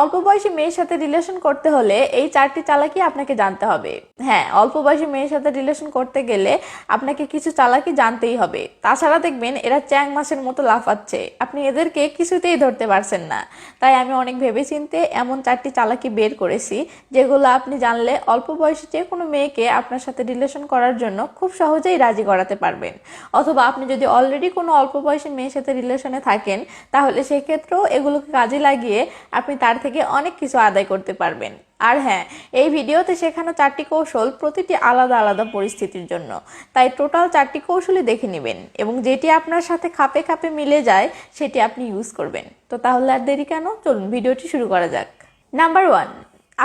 অল্প বয়সী মেয়ের সাথে রিলেশন করতে হলে এই 4টি চালাকি আপনাকে জানতে হবে। হ্যাঁ, অল্প বয়সী মেয়ের সাথে রিলেশন করতে গেলে আপনাকে কিছু চালাকি জানতেই হবে। তাছাড়া দেখবেন এরা চ্যাং মাছের মতো লাফাচ্ছে, আপনি এদেরকে কিছুতেই ধরতে পারছেন না। তাই আমি অনেক ভেবেচিন্তে এমন 4টি চালাকি বের করেছি, যেগুলো আপনি জানলে অল্প বয়সী যে কোনো মেয়েকে আপনার সাথে রিলেশন করার জন্য খুব সহজেই রাজি করাতে পারবেন। অথবা আপনি যদি অলরেডি কোনো অল্প বয়সী মেয়ের সাথে রিলেশনে থাকেন, তাহলে সেক্ষেত্রেও এগুলোকে কাজে লাগিয়ে আপনি তার থেকে অনেক কিছু আদায় করতে পারবেন। আর হ্যাঁ, এই ভিডিওতে শেখানো 4টি কৌশল প্রতিটি আলাদা আলাদা পরিস্থিতির জন্য, তাই টোটাল 4টি কৌশলই দেখে নেবেন এবং যেটি আপনার সাথে খাপে খাপে মিলে যায় সেটি আপনি ইউজ করবেন। তো তাহলে আর দেরি কেন, চলুন ভিডিওটি শুরু করা যাক। নাম্বার 1,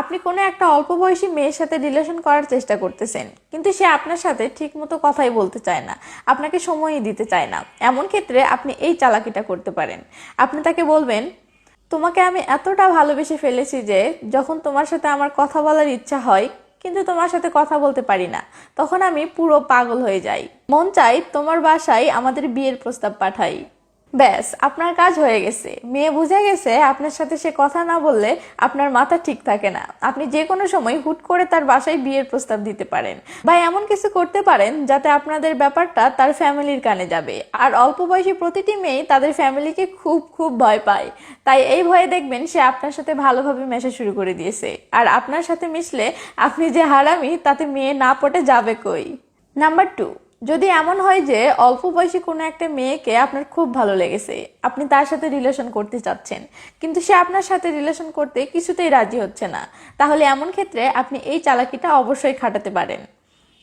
আপনি কোনো একটা অল্প বয়সী মেয়ের সাথে রিলেশন করার চেষ্টা করতেছেন, কিন্তু সে আপনার সাথে ঠিক মতো কথাই বলতে চায় না, আপনাকে সময়ই দিতে চায় না। এমন ক্ষেত্রে আপনি এই চালাকিটা করতে পারেন। আপনি তাকে বলবেন, তোমাকে আমি এতটা ভালোবেসে ফেলেছি যে যখন তোমার সাথে আমার কথা বলার ইচ্ছা হয় কিন্তু তোমার সাথে কথা বলতে পারি না, তখন আমি পুরো পাগল হয়ে যাই। মন চাই তোমার বাসায় আমাদের বিয়ের প্রস্তাব পাঠাই। ব্যাস, আপনার কাজ হয়ে গেছে। মেয়ে বুঝে গেছে আপনার সাথে সে কথা না বললে আপনার মাথা ঠিক থাকে না। আপনি যে কোনো সময় হুট করে তার বাসায় বিয়ের প্রস্তাব দিতে পারেন বা এমন কিছু করতে পারেন যাতে আপনাদের ব্যাপারটা তার ফ্যামিলির কানে যাবে। আর অল্প বয়সী প্রতিটি মেয়ে তাদের ফ্যামিলিকে খুব খুব ভয় পায়, তাই এই ভয়ে দেখবেন সে আপনার সাথে ভালোভাবে মেশা শুরু করে দিয়েছে। আর আপনার সাথে মিশলে আপনি যে হারামি তাতে মেয়ে না পটে যাবে কই। নাম্বার 2, যদি এমন হয় যে অল্প বয়সী কোনো একটা মেয়েকে আপনার খুব ভালো লেগেছে, আপনি তার সাথে রিলেশন করতে চাচ্ছেন, কিন্তু সে আপনার সাথে রিলেশন করতে কিছুতেই রাজি হচ্ছে না, তাহলে এমন ক্ষেত্রে আপনি এই চালাকিটা অবশ্যই খাটাতে পারেন।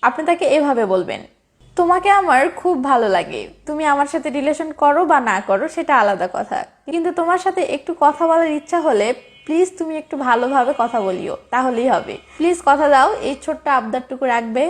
আপনি তাকে এভাবে বলবেন, তোমাকে আমার খুব ভালো লাগে, তুমি আমার সাথে রিলেশন করো বা না করো সেটা আলাদা কথা, কিন্তু তোমার সাথে একটু কথা বলার ইচ্ছা হলে প্লিজ তুমি একটু ভালোভাবে কথা বলিও, তাহলেই হবে। প্লিজ কথা দাও এই ছোট্ট আবদারটুকু রাখবে।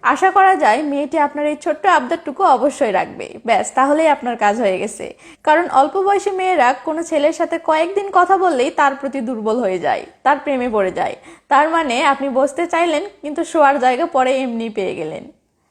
আশা করা যায় মেয়েটি আপনার এই ছোট্ট আবদারটুকু অবশ্যই রাখবে। ব্যাস, তাহলেই আপনার কাজ হয়ে গেছে। কারণ অল্প বয়সী মেয়েরা কোনো ছেলের সাথে কয়েকদিন কথা বললেই তার প্রতি দুর্বল হয়ে যায়, তার প্রেমে পড়ে যায়। তার মানে আপনি বসতে চাইলেন কিন্তু শোয়ার জায়গা পরে এমনি পেয়ে গেলেন।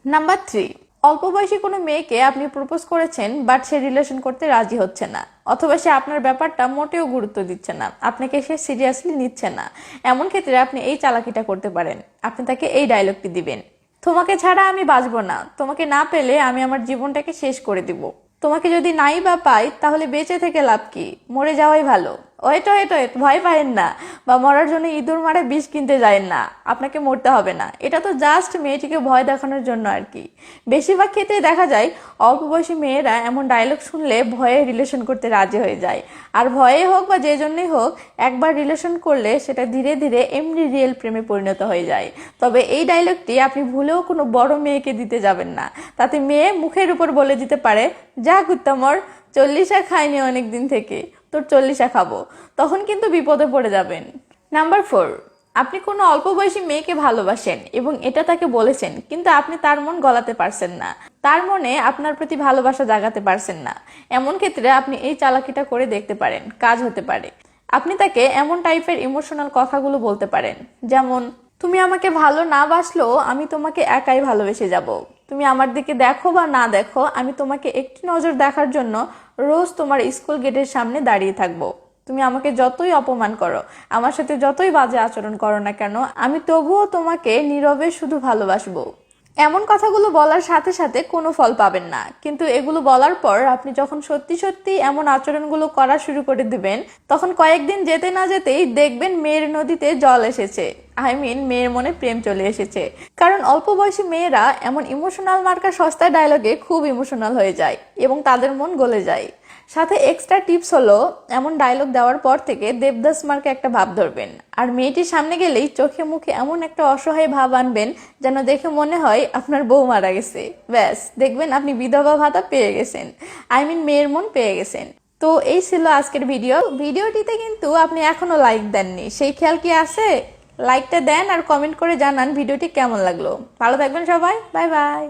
নাম্বার 3, অল্প বয়সী কোনো মেয়েকে আপনি প্রপোজ করেছেন বাট সে রিলেশন করতে রাজি হচ্ছে না, অথবা সে আপনার ব্যাপারটা মোটেও গুরুত্ব দিচ্ছে না, আপনাকে সে সিরিয়াসলি নিচ্ছে না। এমন ক্ষেত্রে আপনি এই চালাকিটা করতে পারেন। আপনি তাকে এই ডায়লগটি দিবেন, তোমাকে ছাড়া আমি বাঁচবো না, তোমাকে না পেলে আমি আমার জীবনটাকে শেষ করে দিব। তোমাকে যদি নাই বা পাই তাহলে বেঁচে থেকে লাভ কি, মরে যাওয়াই ভালো। ওয়েট ওয়েট ওয়েট, ভয় পায়েন না বা মরার জন্য ইঁদুর মারা বিষ কিনতে যায়েন না, আপনাকে মরতে হবে না। এটা তো জাস্ট মেয়েটিকে ভয় দেখানোর জন্য আর কি। বেশিরভাগ ক্ষেত্রে দেখা যায় অল্প বয়সী মেয়েরা এমন ডায়লগ শুনলে ভয়ে রিলেশন করতে রাজি হয়ে যায়। আর ভয়ে হোক বা যে জন্যই হোক, একবার রিলেশন করলে সেটা ধীরে ধীরে এমনি রিয়েল প্রেমে পরিণত হয়ে যায়। তবে এই ডায়লগটি আপনি ভুলেও কোনো বড় মেয়েকে দিতে যাবেন না, তাতে মেয়ে মুখের উপর বলে দিতে পারে, যা কুত্তামর, 40 খাইনি অনেক দিন থেকে, তোর 40 খাবো। তখন কিন্তু বিপদে পড়ে যাবেন। নাম্বার 4, আপনি কোনো অল্প বয়সী মেয়েকে ভালোবাসেন এবং এটা তাকে বলেছেন, কিন্তু আপনি তার মন গলাতে পারছেন না, তার মনে আপনার প্রতি ভালোবাসা জাগাতে পারছেন না। এমন ক্ষেত্রে আপনি এই চালাকিটা করে দেখতে পারেন, কাজ হতে পারে। আপনি তাকে এমন টাইপের ইমোশনাল কথাগুলো বলতে পারেন, যেমন, তুমি আমাকে ভালো না বাসলেও আমি তোমাকে একাই ভালোবেসে যাব। তুমি আমার দিকে দেখো বা না দেখো, আমি তোমাকে একটি নজর দেখার জন্য রোজ তোমার স্কুল গেটের সামনে দাঁড়িয়ে থাকবো। তুমি আমাকে যতই অপমান করো, আমার সাথে যতই বাজে আচরণ করো না কেন, আমি তবুও তোমাকে নীরবে শুধু ভালোবাসবো। এমন কথাগুলো বলার সাথে সাথে কোনো ফল পাবেন না, কিন্তু এগুলো বলার পর আপনি যখন সত্যি সত্যি এমন আচরণগুলো করা শুরু করে দিবেন, তখন কয়েকদিন যেতে না যেতেই দেখবেন মেয়ের নদীতে জল এসেছে, মেয়ের মনে প্রেম চলে এসেছে। কারণ অল্প বয়সী মেয়েরা এমন ইমোশনাল মার্কা সস্তা ডায়লগে খুব ইমোশনাল হয়ে যায় এবং তাদের মন গলে যায়। সাথে এক্সট্রা টিপস হলো, এমন ডায়লগ দেওয়ার পর থেকে দেবদাস মার্কে একটা ভাব ধরবেন, আর মেয়েটির সামনে গেলেই চোখে মুখে এমন একটা অসহায় ভাব আনবেন যেন দেখে মনে হয় আপনার বউ মারা গেছে। ব্যাস, দেখবেন আপনি বিধবা ভাতা পেয়ে গেছেন, মেয়ের মন পেয়ে গেছেন। তো এই ছিল আজকের ভিডিওটিতে কিন্তু আপনি এখনো লাইক দেননি, সেই খেয়াল কি আছে? লাইকটা দেন আর কমেন্ট করে জানান ভিডিওটি কেমন লাগলো। ভালো থাকবেন সবাই, বাই বাই।